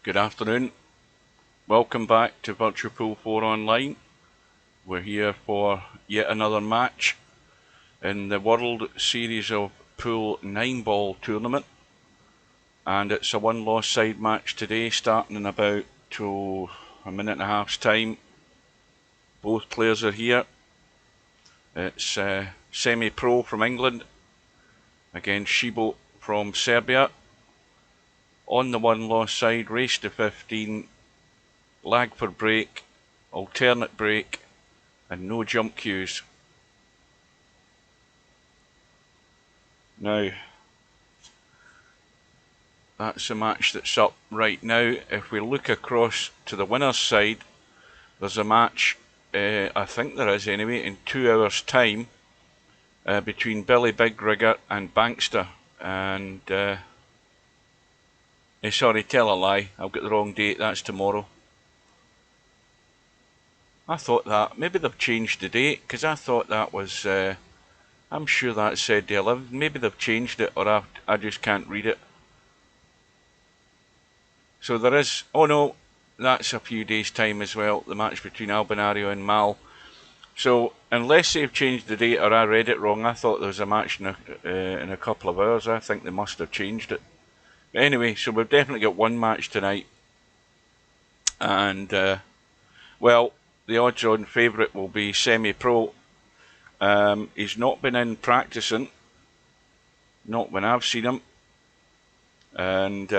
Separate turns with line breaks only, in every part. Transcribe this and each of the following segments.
Good afternoon. Welcome back to VP4 Online. We're here for yet another match in the World Series of Pool 9-ball tournament. And it's a one-loss side match today, starting in about a minute and a half's time. Both players are here. It's Semipro from England against Shibo from Serbia. On the one-loss side, race to 15, lag for break, alternate break, and no jump cues. Now, that's the match that's up right now. If we look across to the winner's side, there's a match, I think there is anyway, in 2 hours' time between Billy Big Rigger and Bankster. And, sorry, tell a lie, I've got the wrong date, that's tomorrow. I thought that, maybe they've changed the date, because I thought that was, I'm sure that said the 11th, maybe they've changed it, or I just can't read it. So there is, oh no, that's a few days' time as well, the match between Albinario and Mal. So, unless they've changed the date or I read it wrong, I thought there was a match in a couple of hours. I think they must have changed it. But anyway, so we've definitely got one match tonight. And, well, the odds-on favourite will be Semipro. He's not been in practicing, not when I've seen him. And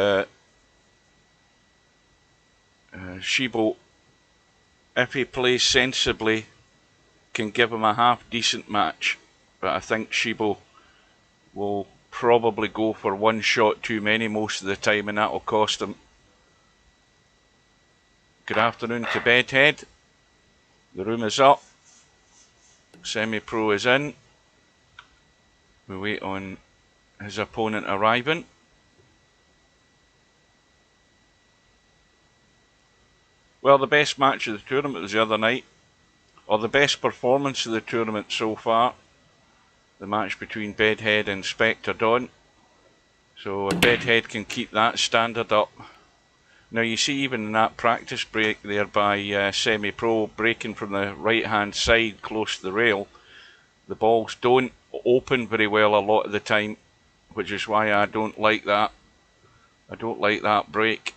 Shibo, if he plays sensibly, can give him a half-decent match. But I think Shibo will probably go for one shot too many most of the time, and that will cost him. Good afternoon to Bedhead. The room is up. Semipro is in. We wait on his opponent arriving. Well, the best match of the tournament was the other night, or the best performance of the tournament so far, the match between Bedhead and Spectre Dawn. So if Bedhead can keep that standard up. Now you see even in that practice break there by Semipro breaking from the right hand side close to the rail, the balls don't open very well a lot of the time, which is why I don't like that. I don't like that break.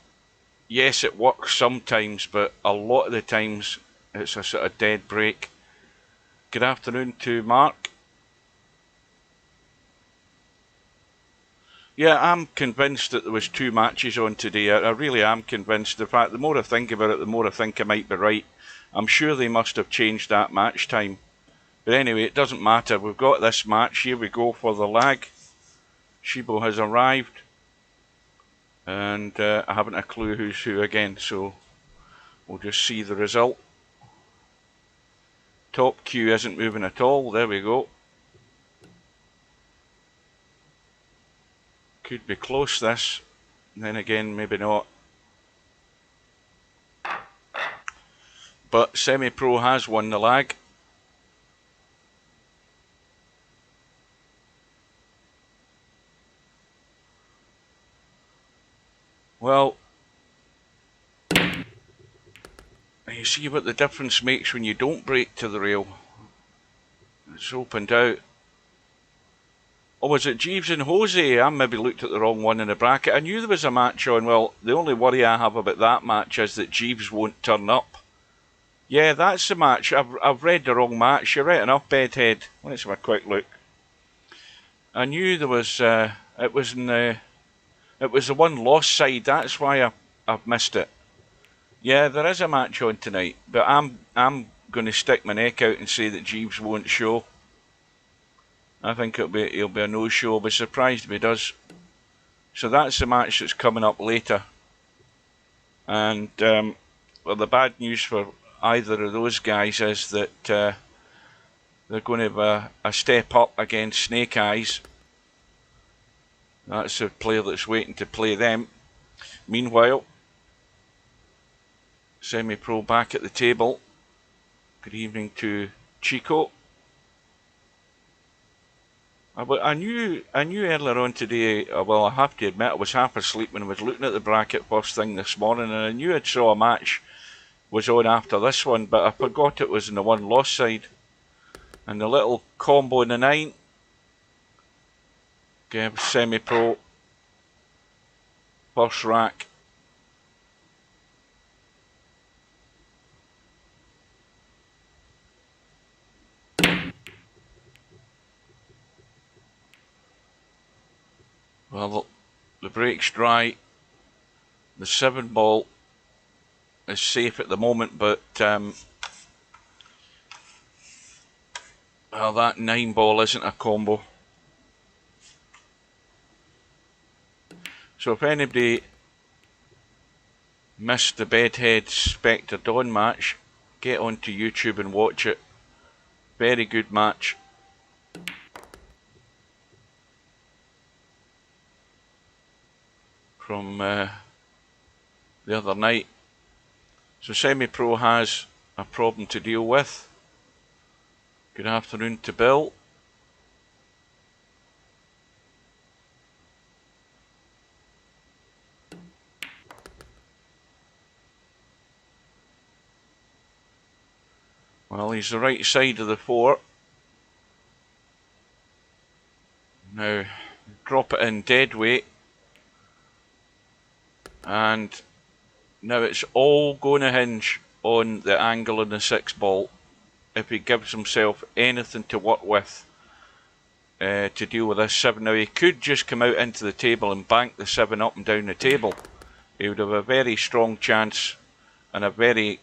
Yes, it works sometimes, but a lot of the times it's a sort of dead break. Good afternoon to Mark. Yeah, I'm convinced that there was 2 matches on today. I really am convinced. In fact, the more I think about it, the more I think I might be right. I'm sure they must have changed that match time. But anyway, it doesn't matter. We've got this match. Here we go for the lag. Shibo has arrived. And I haven't a clue who's who again, so we'll just see the result. Top queue isn't moving at all. There we go. Could be close this. Then again, maybe not. But Semipro has won the lag. Well, you see what the difference makes when you don't break to the rail. It's opened out. Oh, was it Jeeves and Jose? I maybe looked at the wrong one in the bracket. I knew there was a match on. Well, the only worry I have about that match is that Jeeves won't turn up. Yeah, that's the match. I've read the wrong match. You're right enough, Bedhead. Let's have a quick look. I knew there was. It was the one-loss side. That's why I've missed it. Yeah, there is a match on tonight, but I'm going to stick my neck out and say that Jeeves won't show. I think he'll be a no-show. I'll be surprised if he does. So that's the match that's coming up later. And well, the bad news for either of those guys is that they're going to have a step up against Snake Eyes. That's the player that's waiting to play them. Meanwhile, Semipro back at the table. Good evening to Chico. I knew earlier on today, well, I have to admit I was half asleep when I was looking at the bracket first thing this morning, and I knew I saw a match was on after this one, but I forgot it was in the one loss side. And the little combo in the 9 gave Semi-Pro first rack. Well, the break's dry. The 7 ball is safe at the moment, but well, that 9 ball isn't a combo. So if anybody missed the Bedhead Spectre Dawn match, get onto YouTube and watch it. Very good match. From the other night. So Semi-Pro has a problem to deal with. Good afternoon to Bill. Well, he's the right side of the 4. Now, drop it in dead weight. And now it's all going to hinge on the angle on the 6 ball. If he gives himself anything to work with to deal with this 7. Now, he could just come out into the table and bank the 7 up and down the table. He would have a very strong chance and a very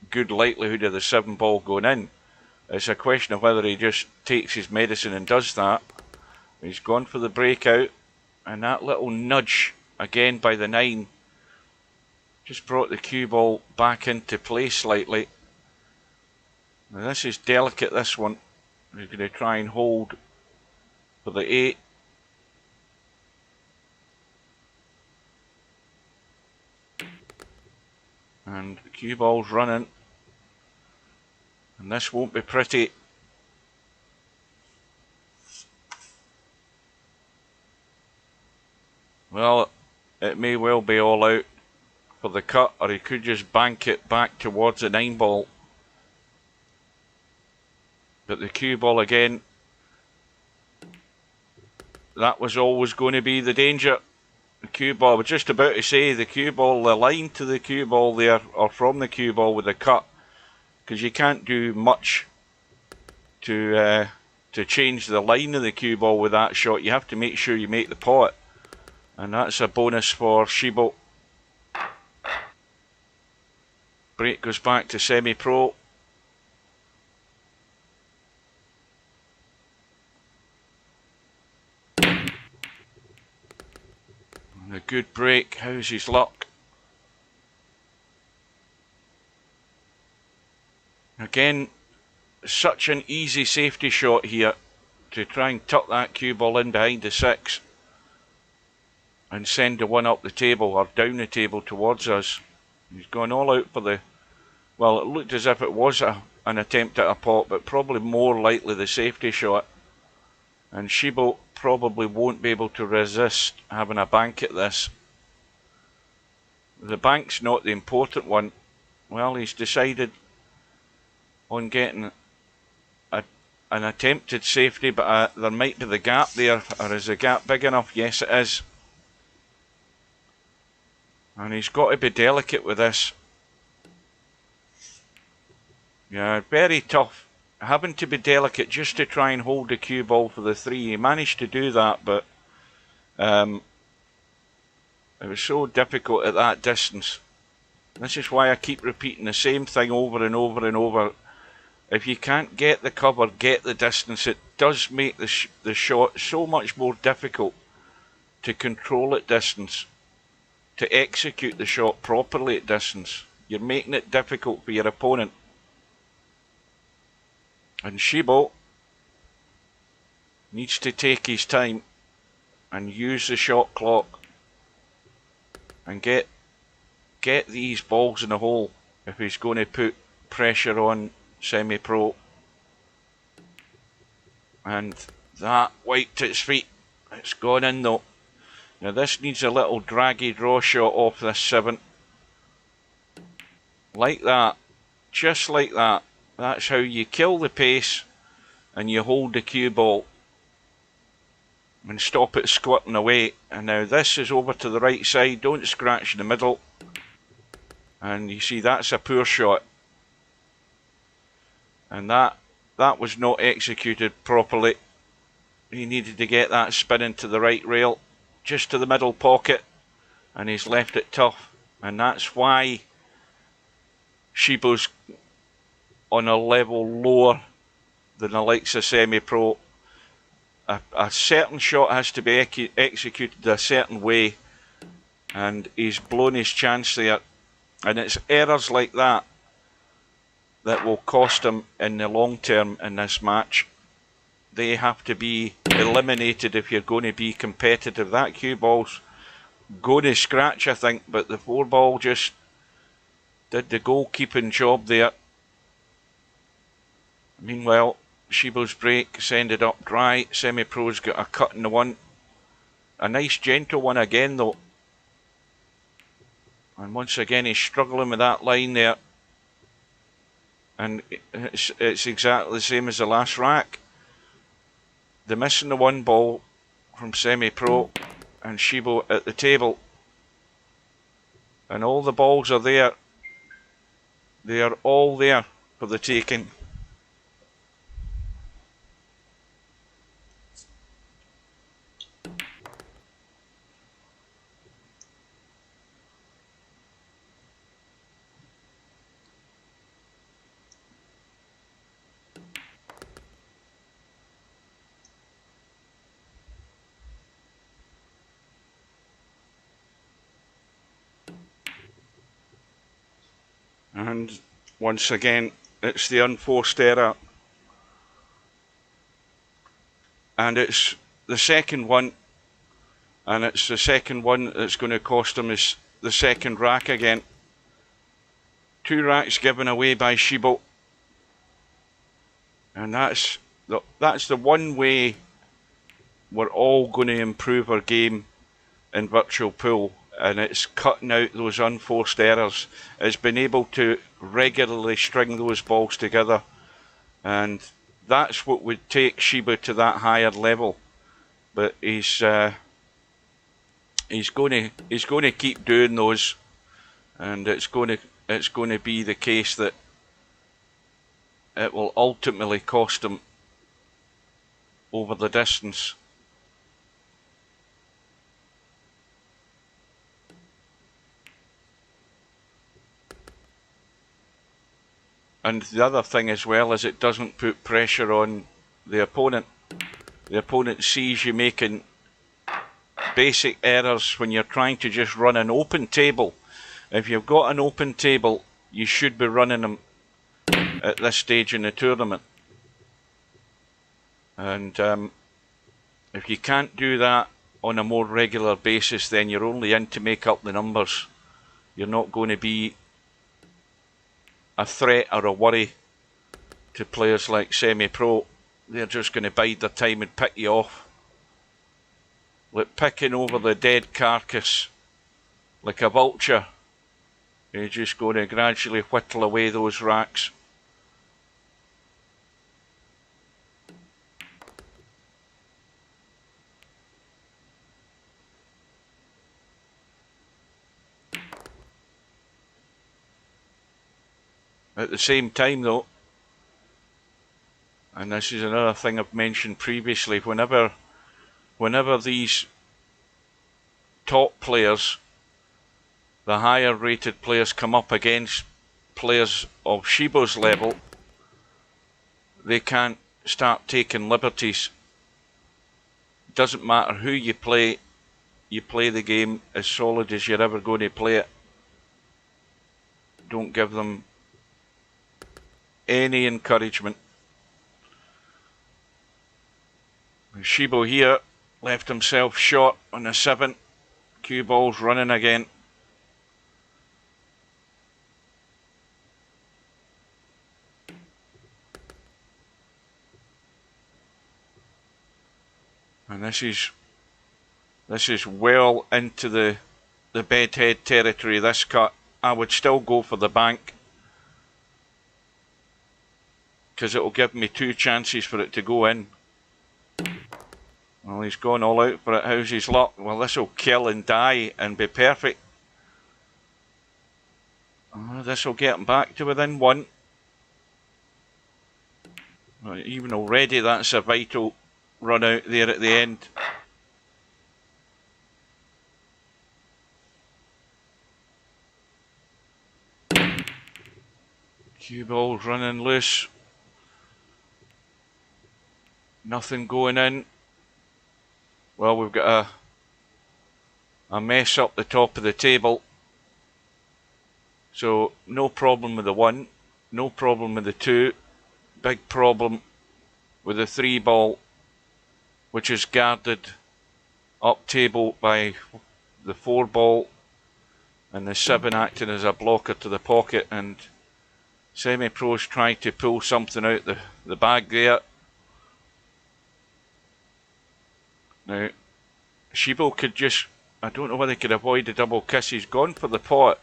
good likelihood of the 7 ball going in. It's a question of whether he just takes his medicine and does that. He's gone for the breakout, and that little nudge again by the 9 just brought the cue ball back into play slightly. Now this is delicate, this one. He's going to try and hold for the 8. And the cue ball's running. And this won't be pretty. Well, it may well be all out for the cut, or he could just bank it back towards the 9 ball. But the cue ball again, that was always going to be the danger. The cue ball, I was just about to say, the cue ball, the line to the cue ball there, or from the cue ball with the cut, because you can't do much to change the line of the cue ball with that shot. You have to make sure you make the pot, and that's a bonus for Shibo. Break goes back to Semi-Pro. And a good break. How's his luck? Again, such an easy safety shot here to try and tuck that cue ball in behind the 6 and send the 1 up the table or down the table towards us. He's gone all out for the, well, it looked as if it was an attempt at a pot, but probably more likely the safety shot. And Shibo probably won't be able to resist having a bank at this. The bank's not the important one. Well, he's decided on getting an attempted safety, but there might be the gap there. Or is the gap big enough? Yes, it is. And he's got to be delicate with this. Yeah, very tough. Having to be delicate just to try and hold the cue ball for the 3. He managed to do that, but it was so difficult at that distance. This is why I keep repeating the same thing over and over and over. If you can't get the cover, get the distance. It does make the shot so much more difficult to control at distance, to execute the shot properly at distance. You're making it difficult for your opponent. And Shibo needs to take his time and use the shot clock and get these balls in the hole if he's going to put pressure on Semi-Pro. And That white to its feet. It's gone in though. Now this needs a little draggy draw shot off this 7. Like that. Just like that. That's how you kill the pace and you hold the cue ball and stop it squirting away. And now this is over to the right side. Don't scratch in the middle. And you see that's a poor shot. And that was not executed properly. He needed to get that spinning to the right rail, just to the middle pocket, and he's left it tough. And that's why Shibo's on a level lower than the likes of Semipro. A certain shot has to be executed a certain way, and he's blown his chance there. And it's errors like that that will cost him in the long term in this match. They have to be eliminated if you're going to be competitive. That cue ball's going to scratch, I think, but the 4 ball just did the goalkeeping job there. Meanwhile, Shibo's break's ended up dry. Semipro's got a cut in the 1. A nice gentle one again though. And once again he's struggling with that line there. And it's exactly the same as the last rack. They're missing the 1 ball from Semipro and Shibo at the table. And all the balls are there. They are all there for the taking. And once again, it's the unforced error. And it's the second one. And it's the second one that's going to cost him is the second rack again. 2 racks given away by Shibo. And that's the one way we're all going to improve our game in virtual pool. And it's cutting out those unforced errors. It's been able to regularly string those balls together, and that's what would take Shibo to that higher level. But he's going to keep doing those, and it's going to be the case that it will ultimately cost him over the distance. And the other thing as well is it doesn't put pressure on the opponent. The opponent sees you making basic errors when you're trying to just run an open table. If you've got an open table, you should be running them at this stage in the tournament. And if you can't do that on a more regular basis, then you're only in to make up the numbers. You're not going to be a threat or a worry to players like Semipro. They're just going to bide their time and pick you off. Like picking over the dead carcass like a vulture. You're just going to gradually whittle away those racks. At the same time though, and this is another thing I've mentioned previously, whenever these top players, the higher rated players, come up against players of Shibo's level, they can't start taking liberties. It doesn't matter who you play the game as solid as you're ever going to play it. Don't give them any encouragement. Shibo here left himself short on a 7. Cue ball's running again. And this is well into the bedhead territory, this cut. I would still go for the bank, because it will give me 2 chances for it to go in. Well, he's gone all out for it. How's his luck? Well, this will kill and die and be perfect. This will get him back to within 1. Well, even already, that's a vital run out there at the end. Cue ball's running loose. Nothing going in. Well, we've got a mess up the top of the table. So no problem with the 1, no problem with the 2, big problem with the 3 ball, which is guarded up table by the 4 ball, and the 7 acting as a blocker to the pocket, and Semi-Pro's trying to pull something out the bag there. Now, Shibo could just, I don't know whether he could avoid the double kiss. He's gone for the pot.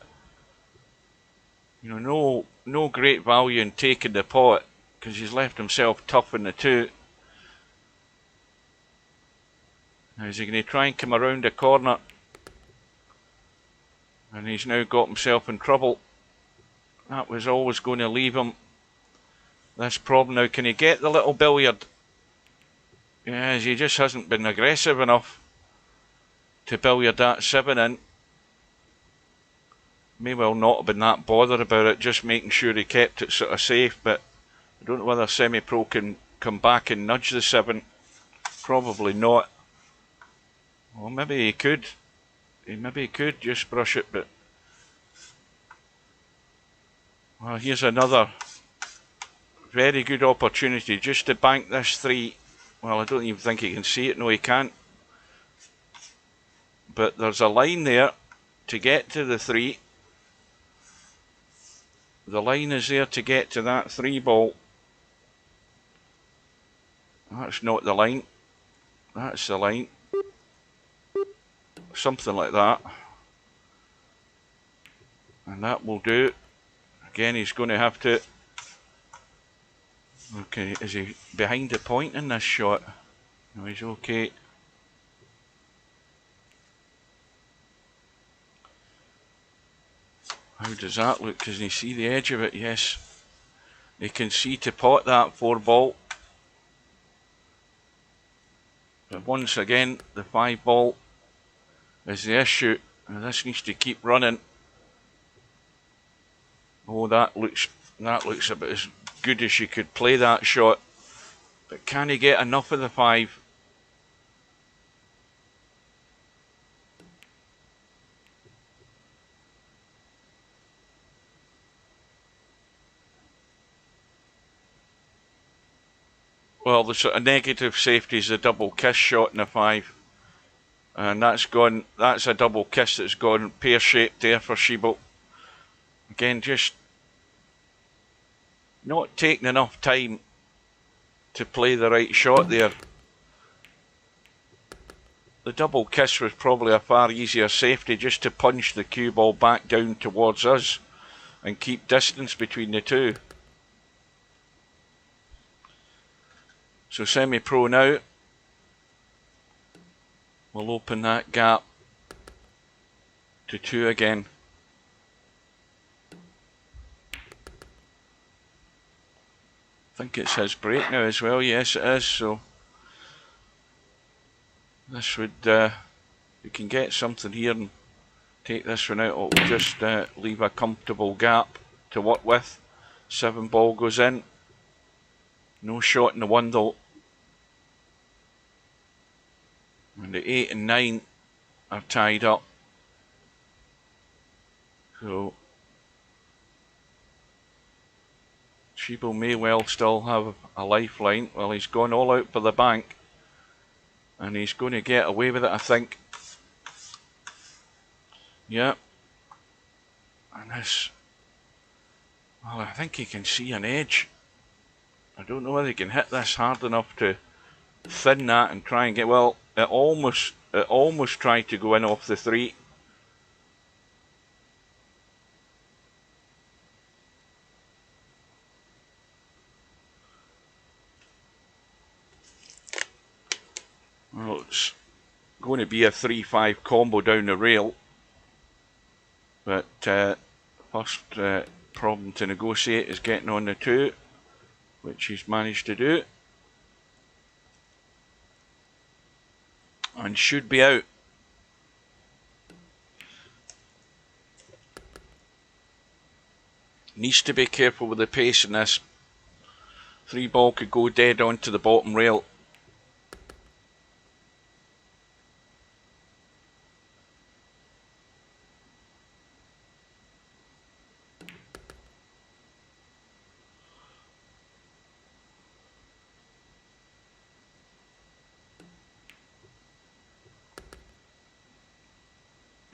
You know, no great value in taking the pot, because he's left himself tough in the 2. Now is he going to try and come around the corner? And he's now got himself in trouble. That was always going to leave him this problem. Now, can he get the little billiard? Yes, he just hasn't been aggressive enough to billiard that 7 in. May well not have been that bothered about it, just making sure he kept it sort of safe, but I don't know whether Semipro can come back and nudge the 7. Probably not. Well, maybe he could. Maybe he could just brush it, but... Well, here's another very good opportunity just to bank this 3. Well, I don't even think he can see it. No, he can't. But there's a line there to get to the 3. The line is there to get to that 3 ball. That's not the line. That's the line. Something like that. And that will do. Again, he's going to have to... Okay, is he behind the point in this shot? No, he's okay. How does that look? Can he see the edge of it? Yes. He can see to pot that 4 ball. But once again, the 5 ball is the issue. And this needs to keep running. Oh, that looks about as good as you could play that shot. But can he get enough of the 5? Well, the sort of negative safety is the double kiss shot in the 5. And that's gone, that's a double kiss that's gone pear-shaped there for Shibo. Again, just not taking enough time to play the right shot there. The double kiss was probably a far easier safety, just to punch the cue ball back down towards us and keep distance between the 2. So Semipro now will open that gap to 2 again. I think it's his break now as well. Yes, it is. So this would, we can get something here and take this one out. It'll just leave a comfortable gap to work with. 7 ball goes in. No shot in the 1 though. And the 8 and 9 are tied up. So Shibo may well still have a lifeline. Well, he's gone all out for the bank. And he's going to get away with it, I think. Yeah. And this... Well, I think he can see an edge. I don't know whether he can hit this hard enough to thin that and try and get... Well, It almost tried to go in off the 3. Well, it's going to be a 3-5 combo down the rail. But first problem to negotiate is getting on the 2, which he's managed to do. And should be out. Needs to be careful with the pace in this. 3 ball could go dead onto the bottom rail.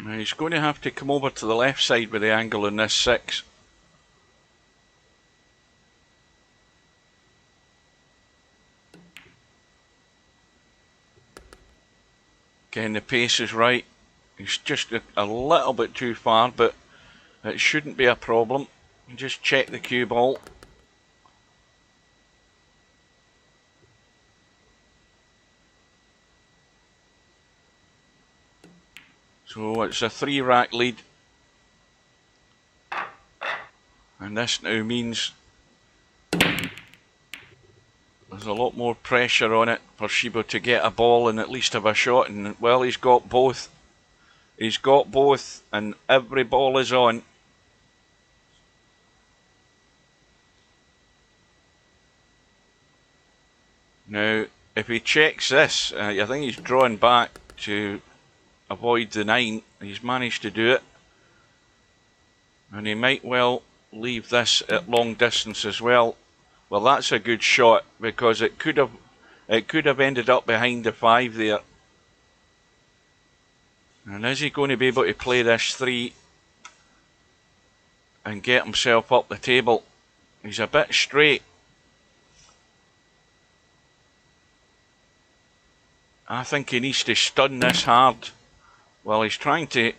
Now he's going to have to come over to the left side with the angle on this 6. Again, the pace is right. He's just a little bit too far, but it shouldn't be a problem. Just check the cue ball. So it's a 3-rack lead. And this now means there's a lot more pressure on it for Shibo to get a ball and at least have a shot. And well, he's got both. He's got both, and every ball is on. Now, if he checks this, I think he's drawing back to avoid the 9. He's managed to do it. And he might well leave this at long distance as well. Well, that's a good shot, because it could have ended up behind the 5 there. And is he going to be able to play this 3 and get himself up the table? He's a bit straight. I think he needs to stun this hard. Well, he's trying to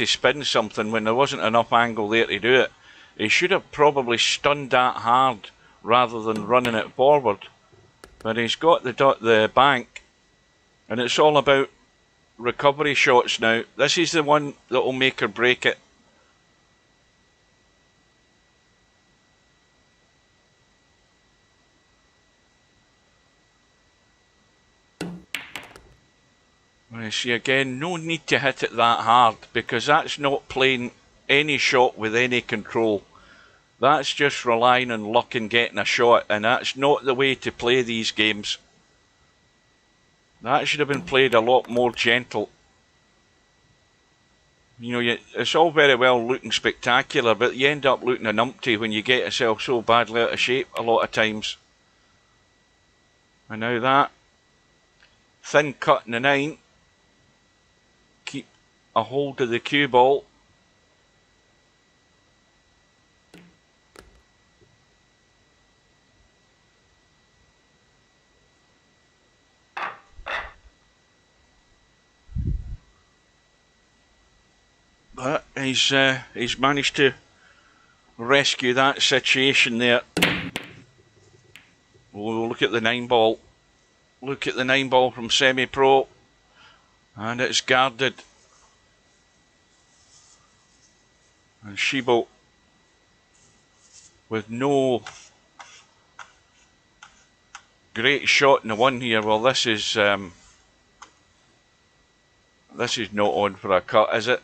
spin something when there wasn't enough angle there to do it. He should have probably stunned that hard rather than running it forward. But he's got the bank, and it's all about recovery shots now. This is the one that will make or break it. You see again, no need to hit it that hard, because that's not playing any shot with any control. That's just relying on luck and getting a shot, and that's not the way to play these games. That should have been played a lot more gentle. You know, it's all very well looking spectacular, but you end up looking a numpty when you get yourself so badly out of shape a lot of times. And now that thin cut in the 9. Keep a hold of the cue ball. But he's managed to rescue that situation there. Oh, look at the 9 ball. Look at the 9 ball from Semipro. And it's guarded. And Shibo with no great shot in the 1 here. Well, this is not on for a cut, is it?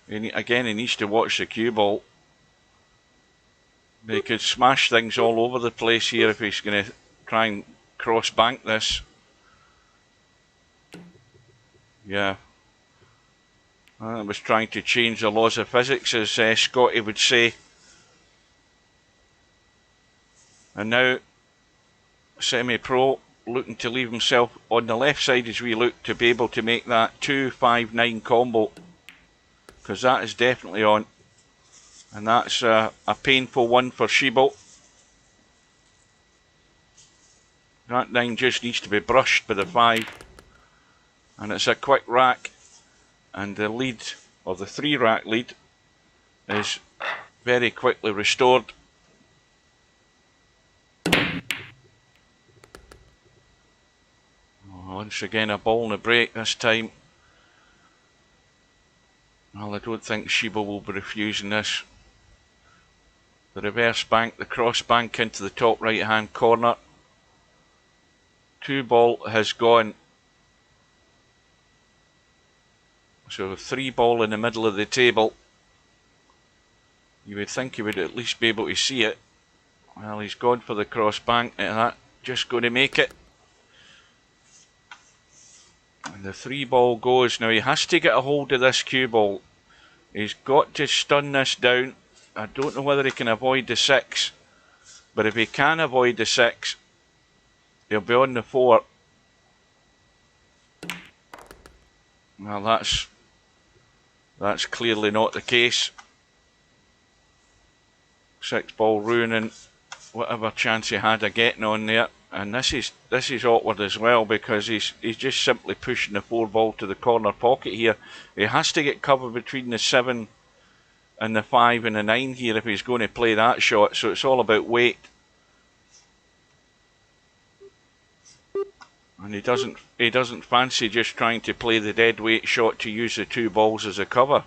Again, he needs to watch the cue ball. He could smash things all over the place here if he's going to try and cross bank this. Yeah. I was trying to change the laws of physics, as Scotty would say. And now Semipro looking to leave himself on the left side as we look to be able to make that 2-5-9 combo, because that is definitely on, and that's a painful one for Shibo. That 9 just needs to be brushed by the 5. And it's a quick rack. And the lead, or the 3 rack lead, is very quickly restored. Once again, a ball in the break this time. Well, I don't think Shibo will be refusing this. The reverse bank, the cross bank into the top right hand corner. 2 ball has gone. So 3 ball in the middle of the table. You would think he would at least be able to see it. Well, he's gone for the cross bank, and that just going to make it. And the 3 ball goes. Now he has to get a hold of this cue ball. He's got to stun this down. I don't know whether he can avoid the 6. But if he can avoid the 6, he'll be on the 4. Well, that's clearly not the case. 6 ball ruining whatever chance he had of getting on there. And this is awkward as well, because he's just simply pushing the 4 ball to the corner pocket here. He has to get cover between the 7 and the 5 and the 9 here if he's going to play that shot. So it's all about weight. And he doesn't fancy just trying to play the dead weight shot to use the 2 balls as a cover.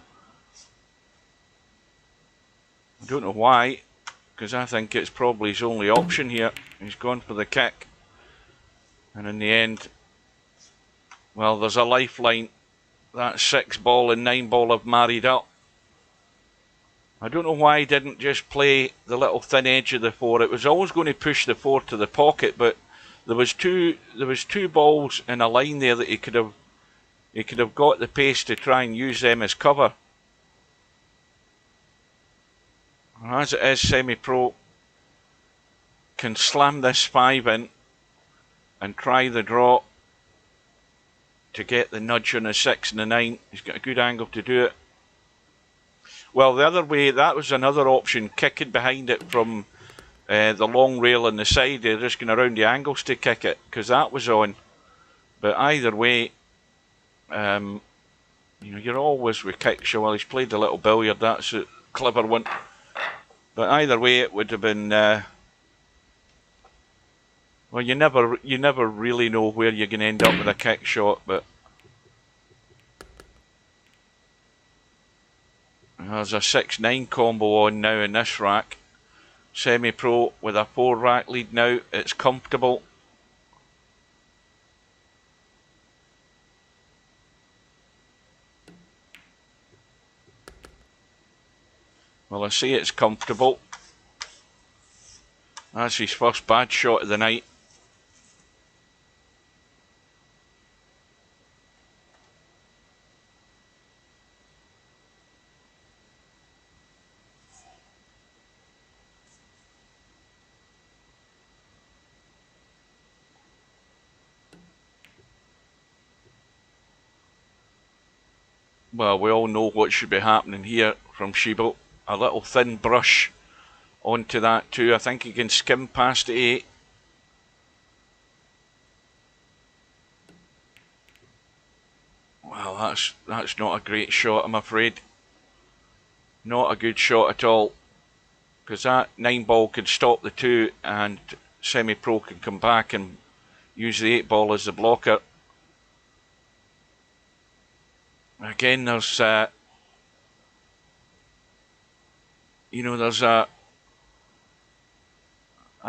I don't know why, because I think it's probably his only option here. He's gone for the kick. And in the end, well, there's a lifeline. That 6 ball and 9 ball have married up. I don't know why he didn't just play the little thin edge of the 4. It was always going to push the 4 to the pocket, but there was two balls in a line there that he could have got the pace to try and use them as cover. As it is, Semipro can slam this 5 in and try the draw to get the nudge on the 6 and the 9. He's got a good angle to do it. Well, the other way, that was another option, kicking behind it from the long rail on the side. They're just going around the angles to kick it, because that was on. But either way, you're always with kicks. So, well, he's played a little billiard. That's a clever one. But either way, it would have been. Well, you never really know where you're going to end up with a kick shot, but there's a 6-9 combo on now in this rack. Semipro with a 4 rack lead now. It's comfortable. Well, I say it's comfortable. That's his first bad shot of the night. Well, we all know what should be happening here from Shibo. A little thin brush onto that too. I think he can skim past the 8. Well, that's not a great shot, I'm afraid. Not a good shot at all. Because that 9 ball can stop the 2 and Semipro can come back and use the 8 ball as the blocker. Again, there's I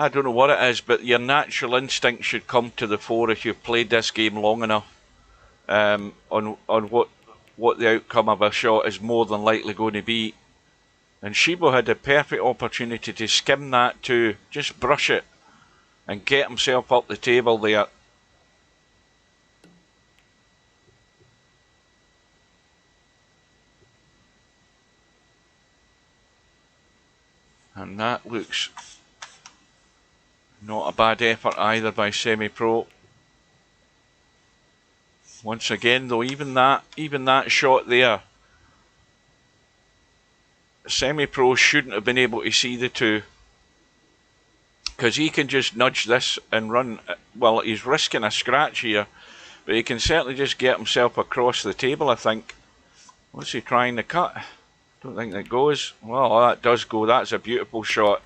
don't know what it is, but your natural instinct should come to the 4 if you've played this game long enough. On what the outcome of a shot is more than likely going to be. And Shibo had a perfect opportunity to skim that to just brush it and get himself up the table there. And that looks not a bad effort either by Semipro. Once again though, even that shot there, Semipro shouldn't have been able to see the 2. because he can just nudge this and run. Well, he's risking a scratch here, but he can certainly just get himself across the table, I think. What's he trying to cut? Don't think that goes. Well, that does go. That's a beautiful shot.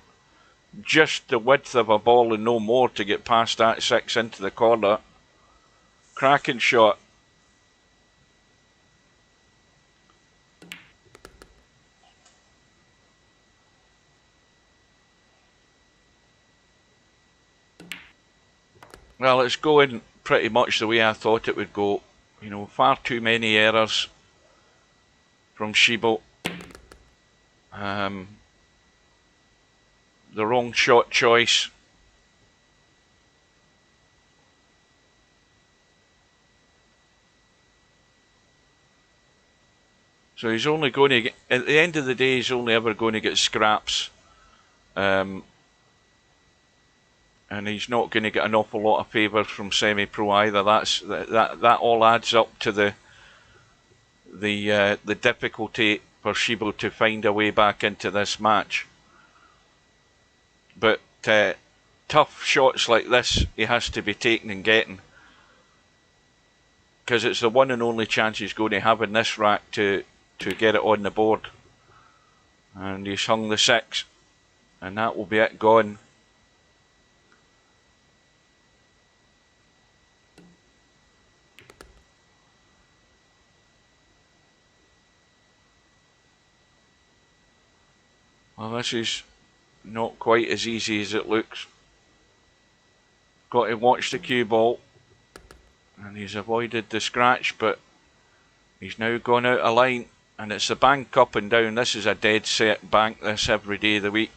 Just the width of a ball and no more to get past that 6 into the corner. Cracking shot. Well, it's going pretty much the way I thought it would go. You know, far too many errors from Shibo. The wrong shot choice. So he's only going to get, at the end of the day, he's only ever going to get scraps. And he's not going to get an awful lot of favours from Semipro either. That all adds up to the difficulty for Shibo to find a way back into this match. But tough shots like this, he has to be taking and getting, because it's the one and only chance he's going to have in this rack to get it on the board. And he's hung the 6, and that will be it gone. Well, this is not quite as easy as it looks. Got to watch the cue ball, and he's avoided the scratch, but he's now gone out of line, and it's the bank up and down. This is a dead set bank, this every day of the week.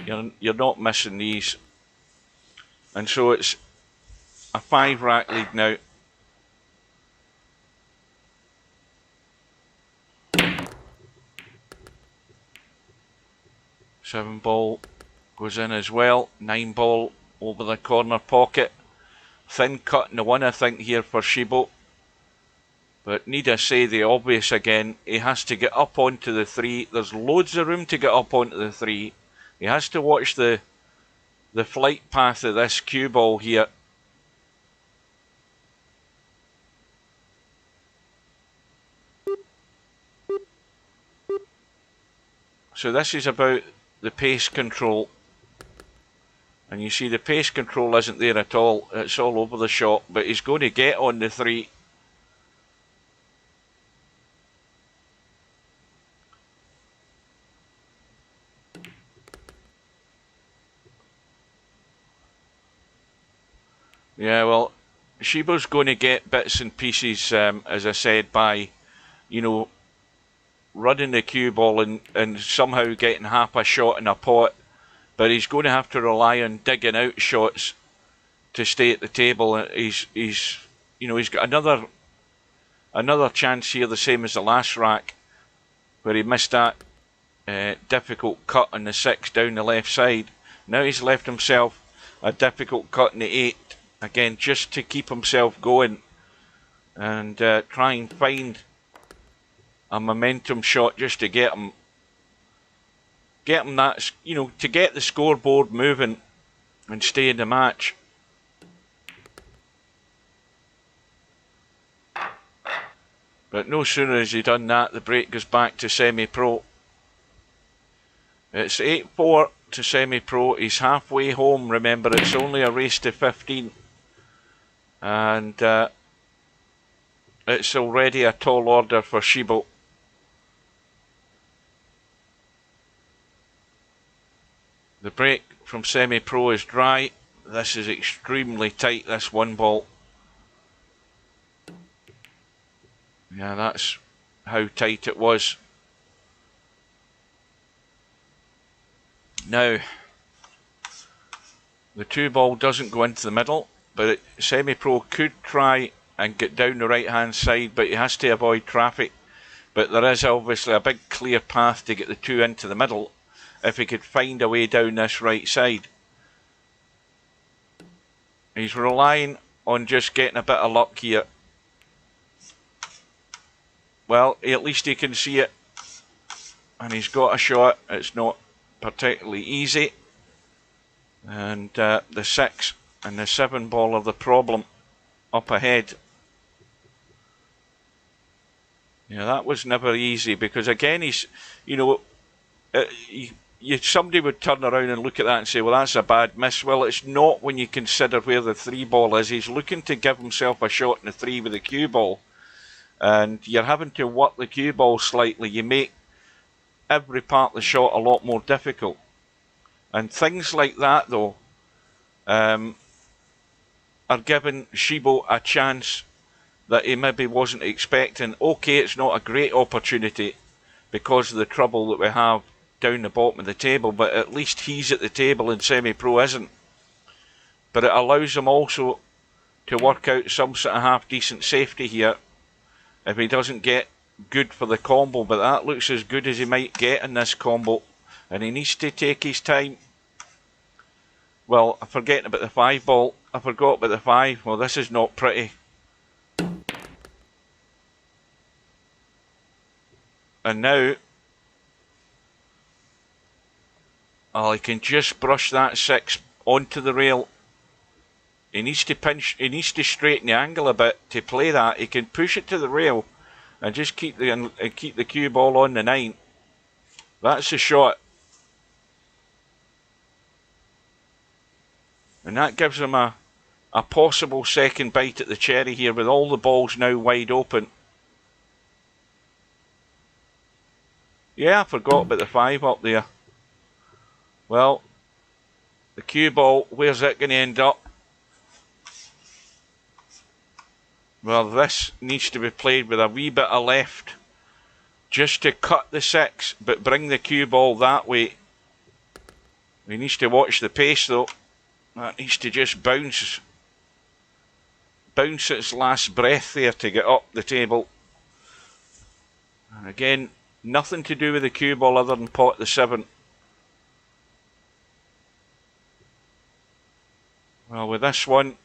You're not missing these. And so it's a 5 rack lead now. Seven ball goes in as well. 9 ball over the corner pocket. Thin cut in the 1, I think, here for Shibo. But need I say the obvious again, he has to get up onto the 3. There's loads of room to get up onto the 3. He has to watch the flight path of this cue ball here. So this is about the pace control, and you see the pace control isn't there at all. It's all over the shop, but he's going to get on the 3. Yeah, well, Shibo's going to get bits and pieces, as I said, by, you know, running the cue ball and somehow getting half a shot in a pot, but he's going to have to rely on digging out shots to stay at the table. He's got another chance here, the same as the last rack, where he missed that difficult cut on the 6 down the left side. Now he's left himself a difficult cut in the 8, again, just to keep himself going and try and find a momentum shot just to get him that, you know, to get the scoreboard moving and stay in the match. But no sooner has he done that, the break goes back to Semipro. It's 8-4 to Semipro. He's halfway home, remember, it's only a race to 15. And it's already a tall order for Shibo. The break from Semipro is dry. This is extremely tight, this 1 ball. Yeah, that's how tight it was. Now, the 2 ball doesn't go into the middle, but Semipro could try and get down the right hand side, but he has to avoid traffic. But there is obviously a big clear path to get the 2 into the middle if he could find a way down this right side. He's relying on just getting a bit of luck here. Well, at least he can see it, and he's got a shot. It's not particularly easy. And the 6 and the 7 ball are the problem up ahead. Yeah, that was never easy because again he's, you know, somebody would turn around and look at that and say, well, that's a bad miss. Well, it's not when you consider where the 3 ball is. He's looking to give himself a shot in the 3 with the cue ball, and you're having to work the cue ball slightly. You make every part of the shot a lot more difficult. And things like that, though, are giving Shibo a chance that he maybe wasn't expecting. Okay, it's not a great opportunity because of the trouble that we have down the bottom of the table, but at least he's at the table and Semipro isn't. But it allows him also to work out some sort of half-decent safety here if he doesn't get good for the combo, but that looks as good as he might get in this combo, and he needs to take his time. Well, I'm forgetting about the 5 ball. I forgot about the 5. Well, this is not pretty. And now, oh, he can just brush that 6 onto the rail. He needs to pinch, he needs to straighten the angle a bit to play that. He can push it to the rail and just keep the cue ball on the 9. That's the shot. And that gives him a possible second bite at the cherry here with all the balls now wide open. Yeah, I forgot about the 5 up there. Well, the cue ball, where's it going to end up? Well, this needs to be played with a wee bit of left just to cut the 6, but bring the cue ball that way. He needs to watch the pace though. That needs to just bounce its last breath there to get up the table. And again, nothing to do with the cue ball other than pot the 7. Well, with this one,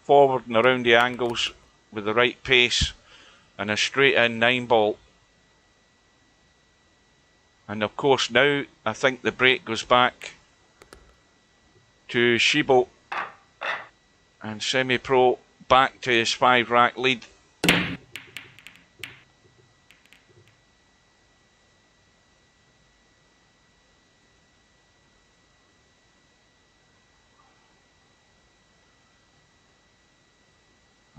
forward and around the angles with the right pace and a straight in 9 ball. And of course now I think the break goes back to Shibo and Semipro back to his 5 rack lead.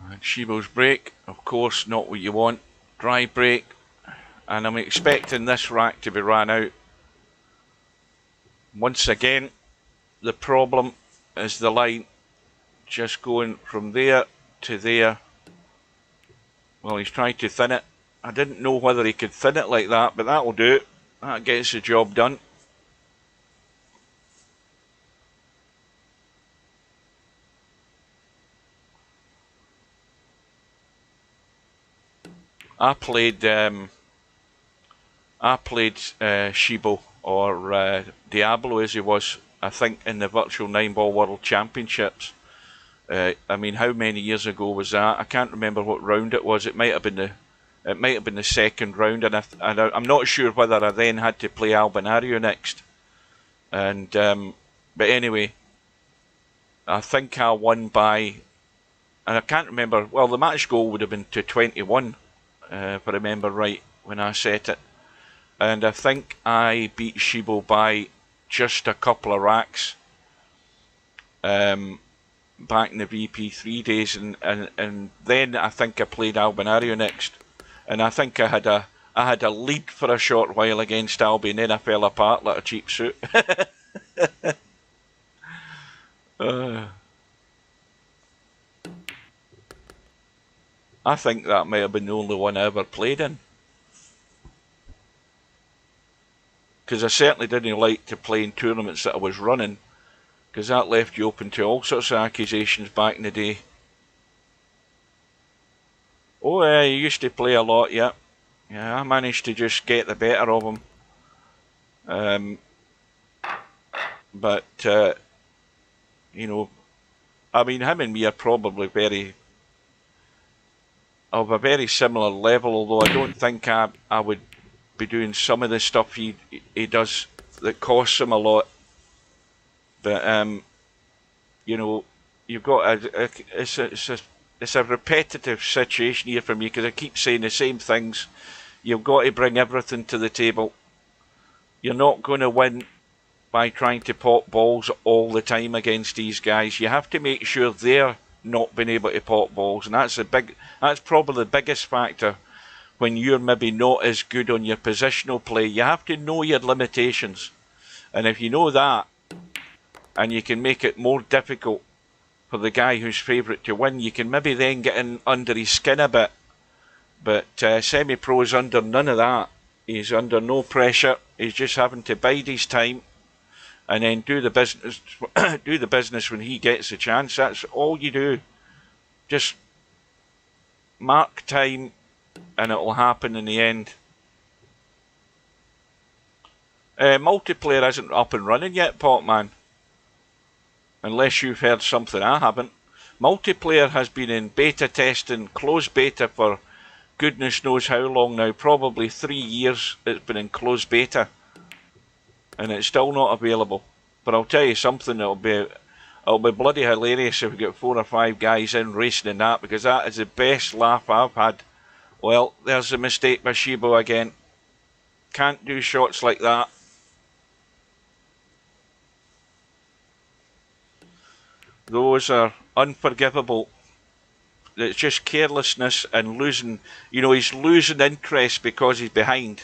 And Shibo's break, of course, not what you want. Dry break, and I'm expecting this rack to be ran out. Once again, the problem is the line just going from there to there. Well, he's trying to thin it. I didn't know whether he could thin it like that, but that'll do it. That gets the job done. I played Shibo, or Diablo as he was, I think, in the Virtual 9-Ball World Championships. I mean, how many years ago was that? I can't remember what round it was. It might have been the second round, and I'm not sure whether I then had to play Albinario next. And but anyway, I think I won by, and I can't remember. Well, the match goal would have been to 21. If I remember right when I set it, and I think I beat Shibo by just a couple of racks back in the VP3 days, and then I think I played Albinario next, and I think I had a lead for a short while against Albi, and then I fell apart like a cheap suit. I think that might have been the only one I ever played in. Because I certainly didn't like to play in tournaments that I was running, because that left you open to all sorts of accusations back in the day. Oh yeah, you used to play a lot, yeah. Yeah, I managed to just get the better of him. But, you know, I mean, him and me are probably of a very similar level, although I don't think I would be doing some of the stuff he does that costs him a lot. But you know, you've got it's a repetitive situation here for me because I keep saying the same things. You've got to bring everything to the table. You're not going to win by trying to pop balls all the time against these guys. You have to make sure they're not being able to pop balls, and that's probably the biggest factor when you're maybe not as good on your positional play. You have to know your limitations, and if you know that, and you can make it more difficult for the guy who's favourite to win, you can maybe then get in under his skin a bit. But Semipro is under none of that. He's under no pressure. He's just having to bide his time and then do the business do the business when he gets a chance. That's all you do. Just mark time and it'll happen in the end. Multiplayer isn't up and running yet, Potman. Unless you've heard something I haven't. Multiplayer has been in beta testing, closed beta for goodness knows how long now. Probably 3 years it's been in closed beta. And it's still not available. But I'll tell you something, it'll be bloody hilarious if we get 4 or 5 guys in racing in that, because that is the best laugh I've had. Well, there's a mistake by Shibo again. Can't do shots like that. Those are unforgivable. It's just carelessness and losing. You know, he's losing interest because he's behind.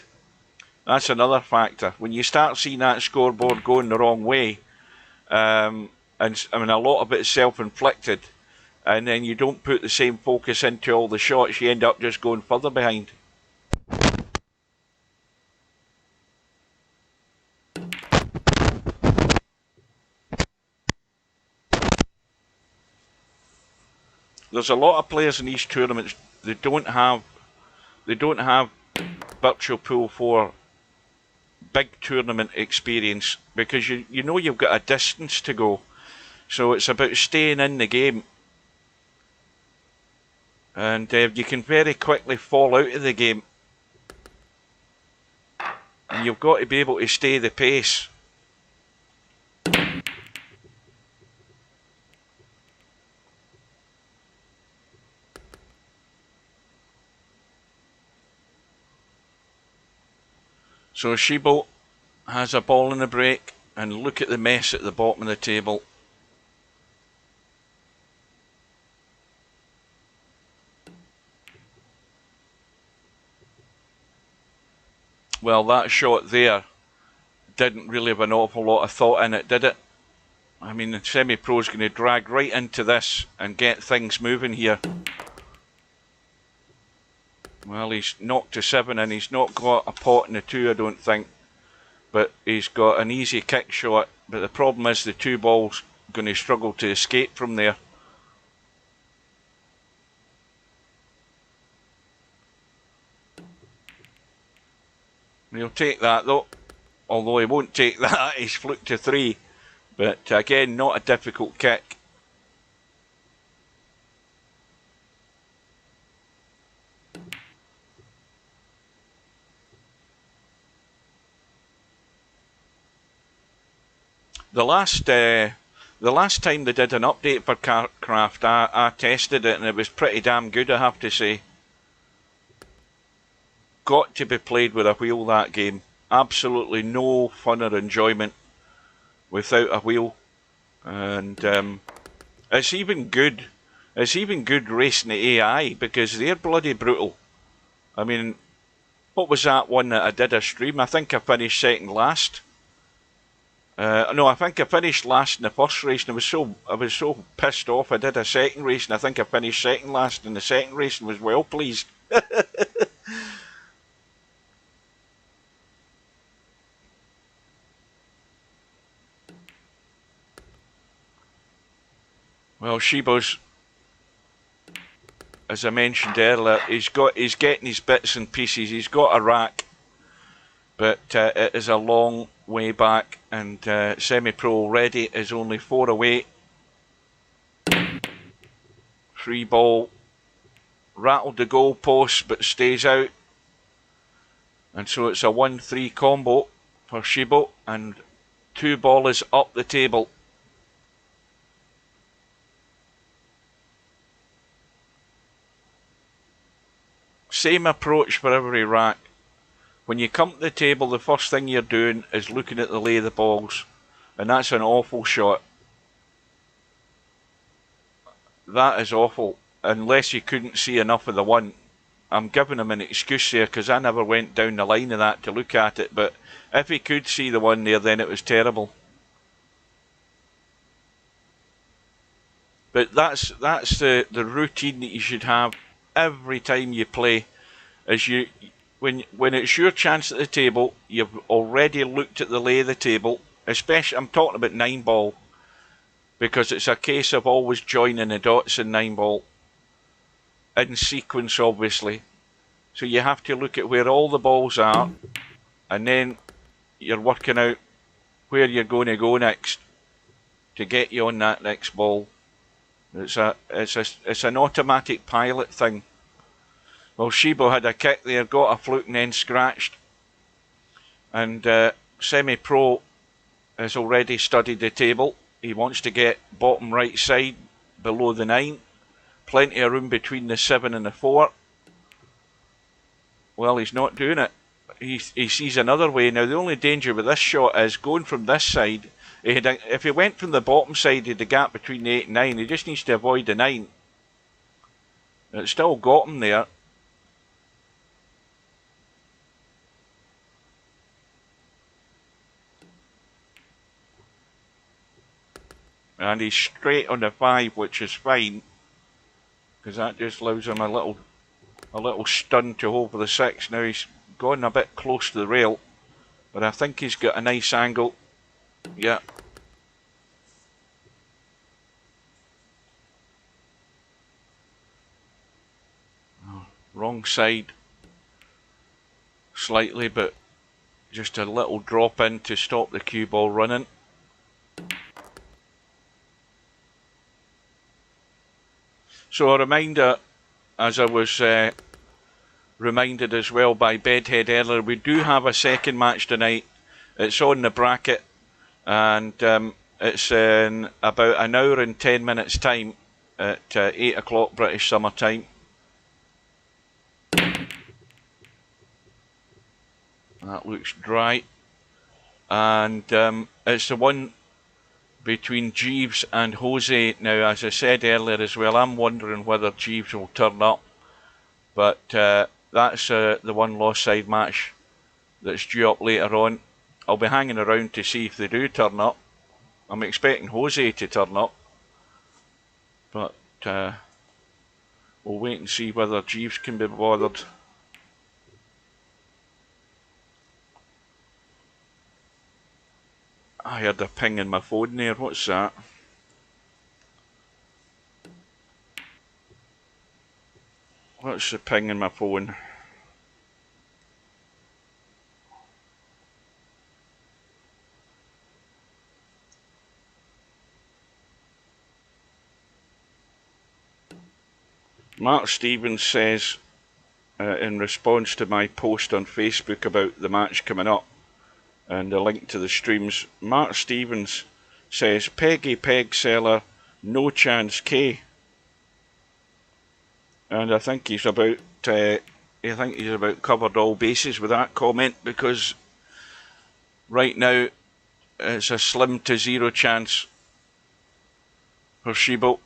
That's another factor. When you start seeing that scoreboard going the wrong way, and I mean a lot of it is self-inflicted, and then you don't put the same focus into all the shots, you end up just going further behind. There's a lot of players in these tournaments they don't have Virtual Pool 4 big tournament experience, because you know you've got a distance to go, so it's about staying in the game, and you can very quickly fall out of the game, and you've got to be able to stay the pace. So Shibo has a ball in the break, and look at the mess at the bottom of the table. Well, that shot there didn't really have an awful lot of thought in it, did it? I mean, the Semi-Pro's going to drag right into this and get things moving here. Well, he's knocked to 7 and he's not got a pot in the 2, I don't think. But he's got an easy kick shot. But the problem is the 2 ball's going to struggle to escape from there. He'll take that though. Although he won't take that, he's fluked to 3. But again, not a difficult kick. The last time they did an update for Craft, I tested it and it was pretty damn good, I have to say. Got to be played with a wheel, that game. Absolutely no fun or enjoyment without a wheel. And it's even good. It's even good racing the AI, because they're bloody brutal. I mean, what was that one that I did a stream? I think I finished second last. No, I think I finished last in the first race, and I was so pissed off. I did a second race, and I think I finished second last in the second race, and was well pleased. Well, Shibo's, as I mentioned earlier, he's getting his bits and pieces. He's got a rack, but it is a long way back, and Semipro already is only 4 away. Free ball, rattled the goal post but stays out, and so it's a 1-3 combo for Shibo, and 2 ball is up the table. Same approach for every rack. When you come to the table, the first thing you're doing is looking at the lay of the balls, and that's an awful shot. That is awful, unless you couldn't see enough of the one. I'm giving him an excuse there because I never went down the line of that to look at it, but if he could see the one there, then it was terrible. But that's the routine that you should have every time you play. Is when it's your chance at the table, you've already looked at the lay of the table. Especially, I'm talking about 9-ball, because it's a case of always joining the dots in 9-ball in sequence, obviously. So you have to look at where all the balls are, and then you're working out where you're going to go next to get you on that next ball. It's an automatic pilot thing. Well, Shibo had a kick there, got a fluke and then scratched. And Semipro has already studied the table. He wants to get bottom right side below the 9. Plenty of room between the 7 and the 4. Well, he's not doing it. He sees another way. Now, the only danger with this shot is going from this side. If he went from the bottom side, he had the gap between the 8 and 9. He just needs to avoid the 9. It still got him there. And he's straight on the 5, which is fine, because that just allows him a little stun to hold for the 6. Now he's gone a bit close to the rail, but I think he's got a nice angle. Yeah. Oh, wrong side slightly, but just a little drop in to stop the cue ball running. So a reminder, as I was reminded as well by Bedhead earlier, we do have a second match tonight. It's on the bracket, and it's in about an hour and 10 minutes time at 8 o'clock British summer time. That looks dry, and it's the one between Jeeves and Jose. Now, as I said earlier as well, I'm wondering whether Jeeves will turn up, but that's the one lost side match that's due up later on. I'll be hanging around to see if they do turn up. I'm expecting Jose to turn up, but we'll wait and see whether Jeeves can be bothered. I heard a ping in my phone there. What's that? What's the ping in my phone? Mark Stevens says, in response to my post on Facebook about the match coming up and the link to the streams, Mark Stevens says, Peggy Peg Seller, no chance K. And I think he's about covered all bases with that comment, because right now it's a slim to zero chance for Shibo.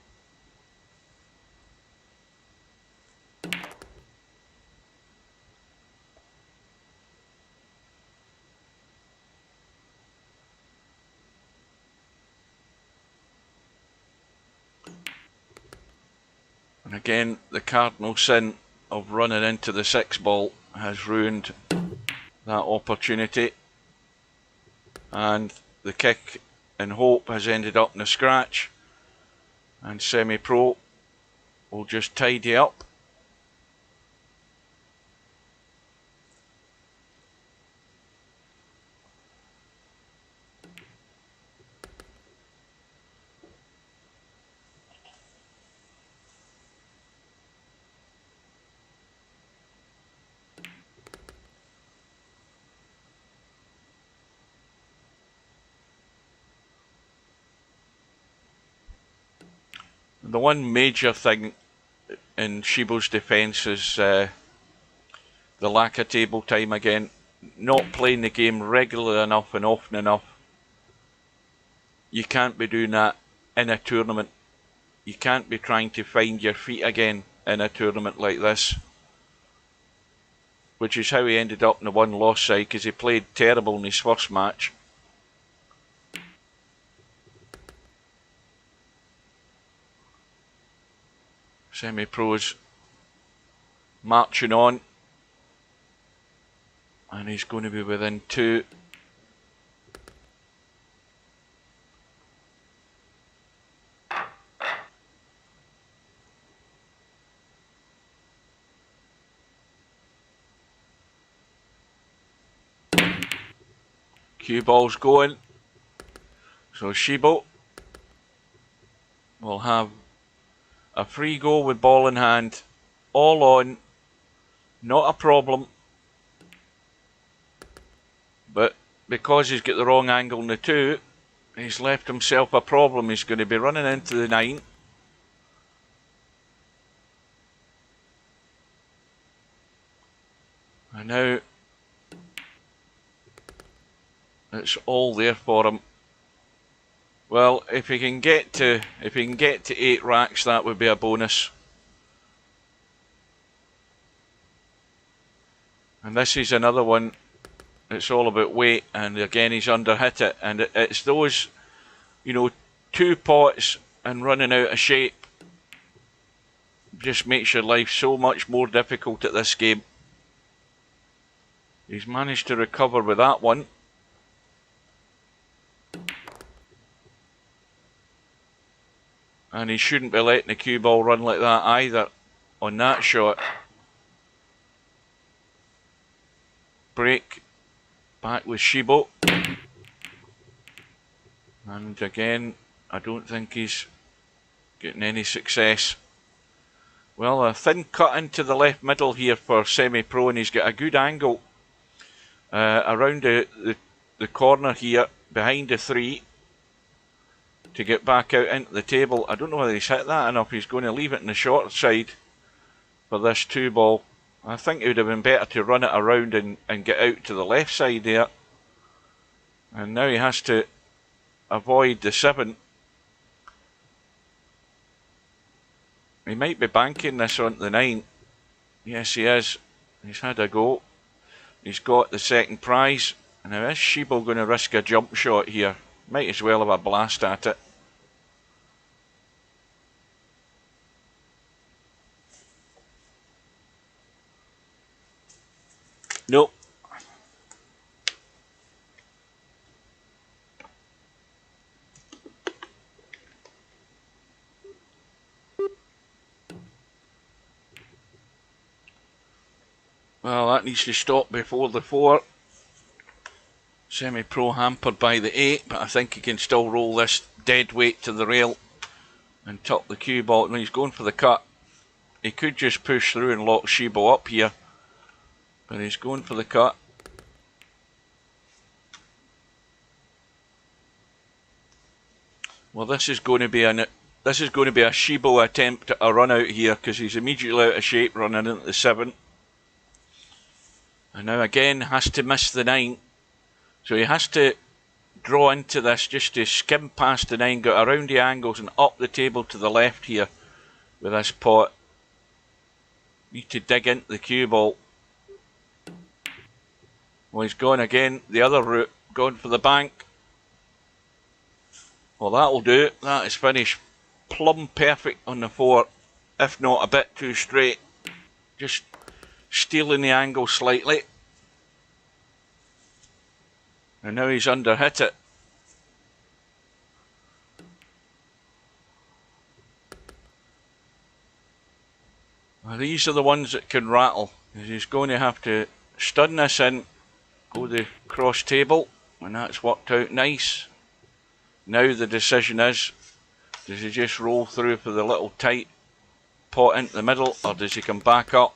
And again, the cardinal sin of running into the 6-ball has ruined that opportunity, and the kick in hope has ended up in a scratch, and Semipro will just tidy up. The one major thing in Shibo's defence is the lack of table time again. Not playing the game regularly enough and often enough. You can't be doing that in a tournament. You can't be trying to find your feet again in a tournament like this. Which is how he ended up in the one-loss side, because he played terrible in his first match. Semi-Pro's marching on. And he's going to be within 2. Cue ball's going. So Shibo will have a free go with ball in hand. All on. Not a problem. But because he's got the wrong angle in the 2, he's left himself a problem. He's going to be running into the 9. And now it's all there for him. Well, if he can get to 8 racks, that would be a bonus. And this is another one. It's all about weight, and again he's underhit it. And it's those, 2 pots and running out of shape just makes your life so much more difficult at this game. He's managed to recover with that one. And he shouldn't be letting the cue ball run like that either on that shot. Break. Back with Shibo. And again, I don't think he's getting any success. Well, a thin cut into the left middle here for Semipro, and he's got a good angle around the corner here, behind the 3. To get back out into the table. I don't know whether he's hit that enough. He's going to leave it in the short side for this 2 ball. I think it would have been better to run it around and get out to the left side there. And now he has to avoid the 7. He might be banking this onto the 9. Yes, he is. He's had a go. He's got the second prize. Now is Shibo going to risk a jump shot here? Might as well have a blast at it. Nope. Well, that needs to stop before the 4. Semipro hampered by the 8, but I think he can still roll this dead weight to the rail and tuck the cue ball. When he's going for the cut, he could just push through and lock Shibo up here, but he's going for the cut. Well, this is going to be a Shibo attempt at a run out here, because he's immediately out of shape running into the 7. And now again has to miss the 9. So he has to draw into this just to skim past the 9, go around the angles and up the table to the left here with this pot. Need to dig into the cue ball. Well, he's gone again the other route, gone for the bank. Well, that'll do. That is finished plumb perfect on the 4, if not a bit too straight. Just stealing the angle slightly. And now he's underhit it. Well, these are the ones that can rattle. He's going to have to stun this in, go the cross table, and that's worked out nice. Now the decision is, does he just roll through for the little tight pot into the middle, or does he come back up?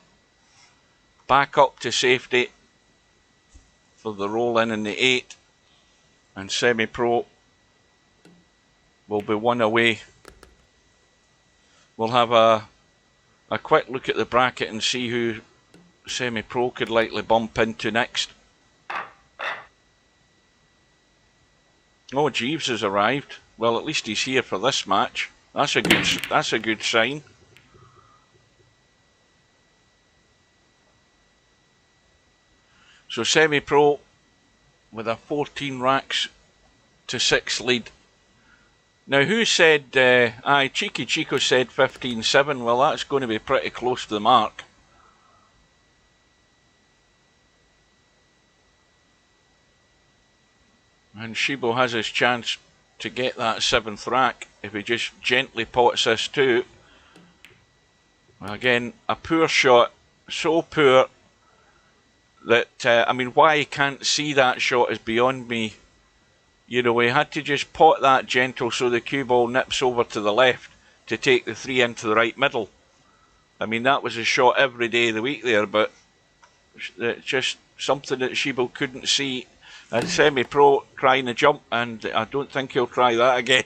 Back up to safety for the roll in the 8. And Semipro will be 1 away. We'll have a quick look at the bracket and see who Semipro could likely bump into next. Oh, Jeeves has arrived. Well, at least he's here for this match. That's a good sign. So Semipro with a 14 racks to 6 lead. Now, who said, Cheeky Chico said 15-7. Well, that's going to be pretty close to the mark. And Shibo has his chance to get that 7th rack if he just gently pots this too. Again, a poor shot, so poor that, I mean, why he can't see that shot is beyond me. You know, he had to just pot that gentle so the cue ball nips over to the left to take the 3 into the right middle. I mean, that was a shot every day of the week there, but it's just something that Shibo couldn't see. And Semipro trying to jump, and I don't think he'll try that again.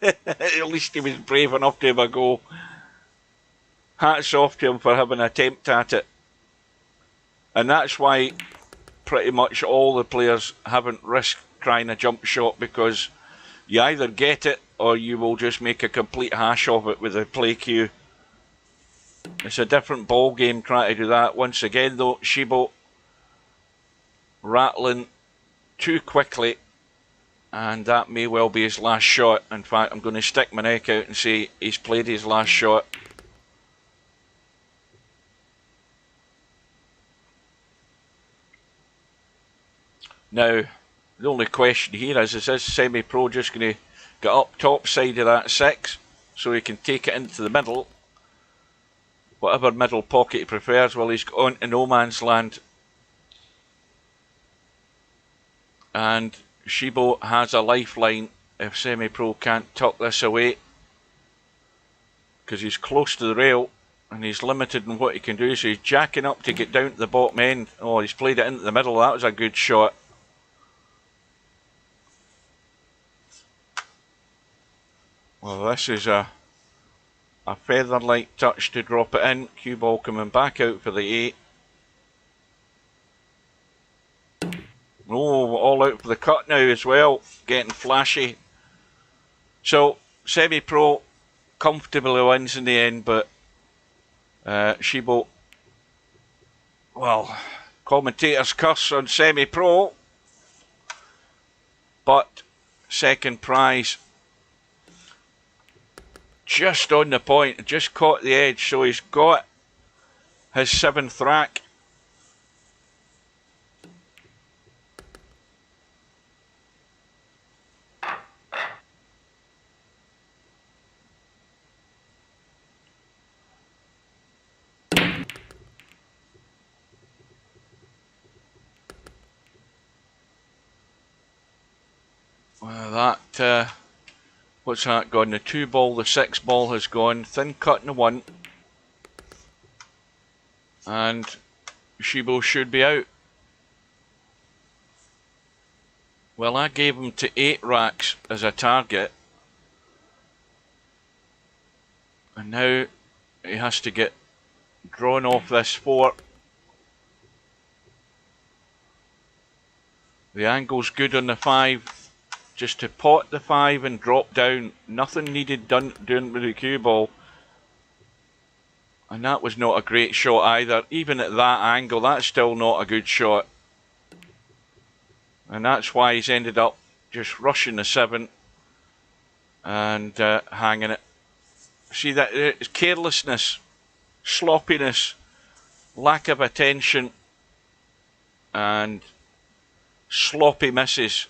At least he was brave enough to have a go. Hats off to him for having an attempt at it. And that's why pretty much all the players haven't risked trying a jump shot, because you either get it or you will just make a complete hash of it with the play cue. It's a different ball game trying to do that. Once again though, Shibo rattling too quickly, and that may well be his last shot. In fact, I'm going to stick my neck out and say he's played his last shot. Now, the only question here is Semipro just going to get up top side of that 6 so he can take it into the middle? Whatever middle pocket he prefers. Well, he's gone to no man's land. And Shibo has a lifeline if Semipro can't tuck this away, because he's close to the rail and he's limited in what he can do. So he's jacking up to get down to the bottom end. Oh, he's played it into the middle. That was a good shot. Well, this is a feather-like touch to drop it in. Cue ball coming back out for the 8. Oh, all out for the cut now as well. Getting flashy. So, Semipro comfortably wins in the end, but Shibo, well, commentators curse on Semipro, but second prize just on the point, just caught the edge, so he's got his 7th rack. Well, that, what's that gone? The 2 ball, the 6 ball has gone. Thin cut in the 1. And Shibo should be out. Well, I gave him to 8 racks as a target. And now he has to get drawn off this 4. The angle's good on the 5. Just to pot the 5 and drop down. Nothing needed doing with the cue ball. And that was not a great shot either. Even at that angle, that's still not a good shot. And that's why he's ended up just rushing the 7 and hanging it. See, that it's carelessness, sloppiness, lack of attention, and sloppy misses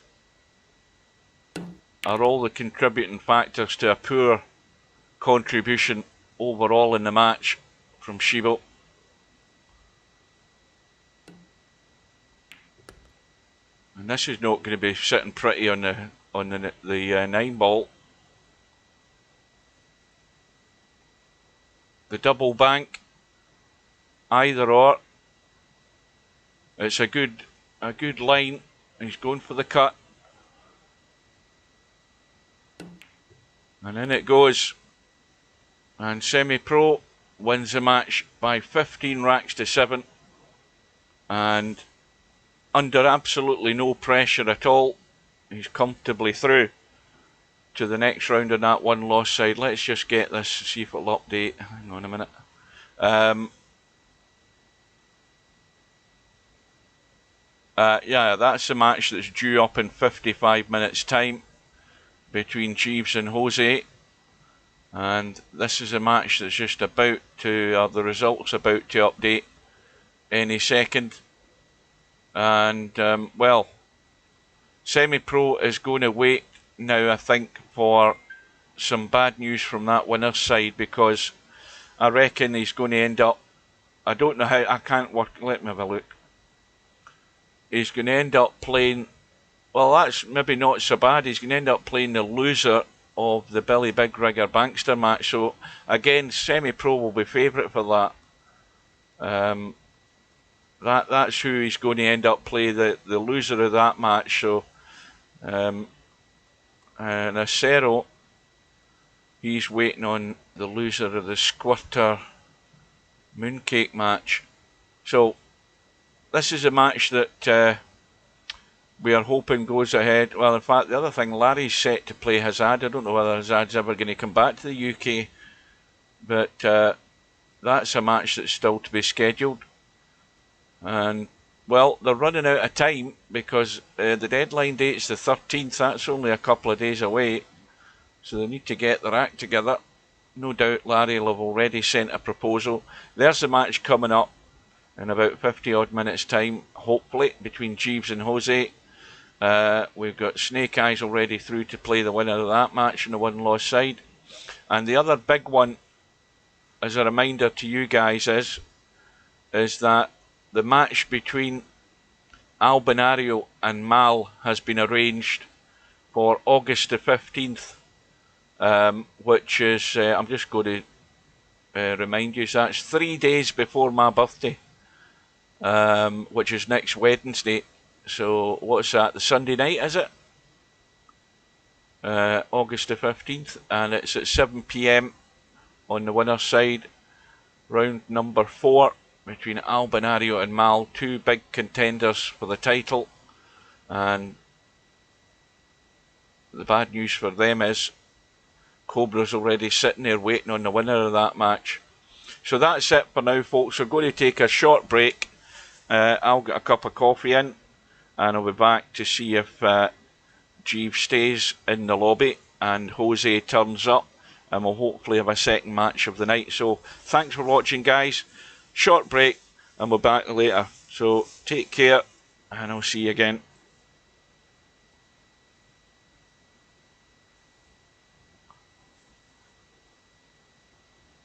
are all the contributing factors to a poor contribution overall in the match from Shibo. And this is not going to be sitting pretty on the 9 ball. The double bank, either or. It's a good line. He's going for the cut. And in it goes. And Semipro wins the match by 15 racks to 7. and under absolutely no pressure at all, he's comfortably through to the next round on that one-loss side. Let's just get this, see if it'll update. Hang on a minute. Yeah, that's a match that's due up in 55 minutes time between Jeeves and Jose. And this is a match that's just about to, the results about to update any second. And, well, Semipro is going to wait now, I think, for some bad news from that winner's side, because I reckon he's going to end up, I don't know how, I can't work, let me have a look. He's going to end up playing, well, that's maybe not so bad. He's going to end up playing the loser of the Billy Big Rigger Bankster match. So, again, Semipro will be favourite for that. That's who he's going to end up playing, the loser of that match. So, and Acero, he's waiting on the loser of the Squirter Mooncake match. So, this is a match that we are hoping goes ahead. Well, in fact, the other thing, Larry's set to play Hazard. I don't know whether Hazard's ever going to come back to the UK, but that's a match that's still to be scheduled. And, well, they're running out of time because the deadline date's the 13th. That's only a couple of days away, so they need to get their act together. No doubt Larry will have already sent a proposal. There's the match coming up in about 50 odd minutes time, hopefully, between Jeeves and Jose. We've got Snake Eyes already through to play the winner of that match on the one-loss side. And the other big one, as a reminder to you guys, is that the match between Albinario and Mal has been arranged for August the 15th, which is, I'm just going to remind you, so that's 3 days before my birthday, which is next Wednesday. So, what's that, the Sunday night, is it? August the 15th, and it's at 7 PM on the winner's side. Round number 4 between Albinario and Mal, two big contenders for the title. And the bad news for them is Cobra's already sitting there waiting on the winner of that match. So that's it for now, folks. We're going to take a short break. I'll get a cup of coffee in, and I'll be back to see if Jeeves stays in the lobby and Jose turns up, and we'll hopefully have a second match of the night. So thanks for watching, guys. Short break, and we're back later. So take care, and I'll see you again.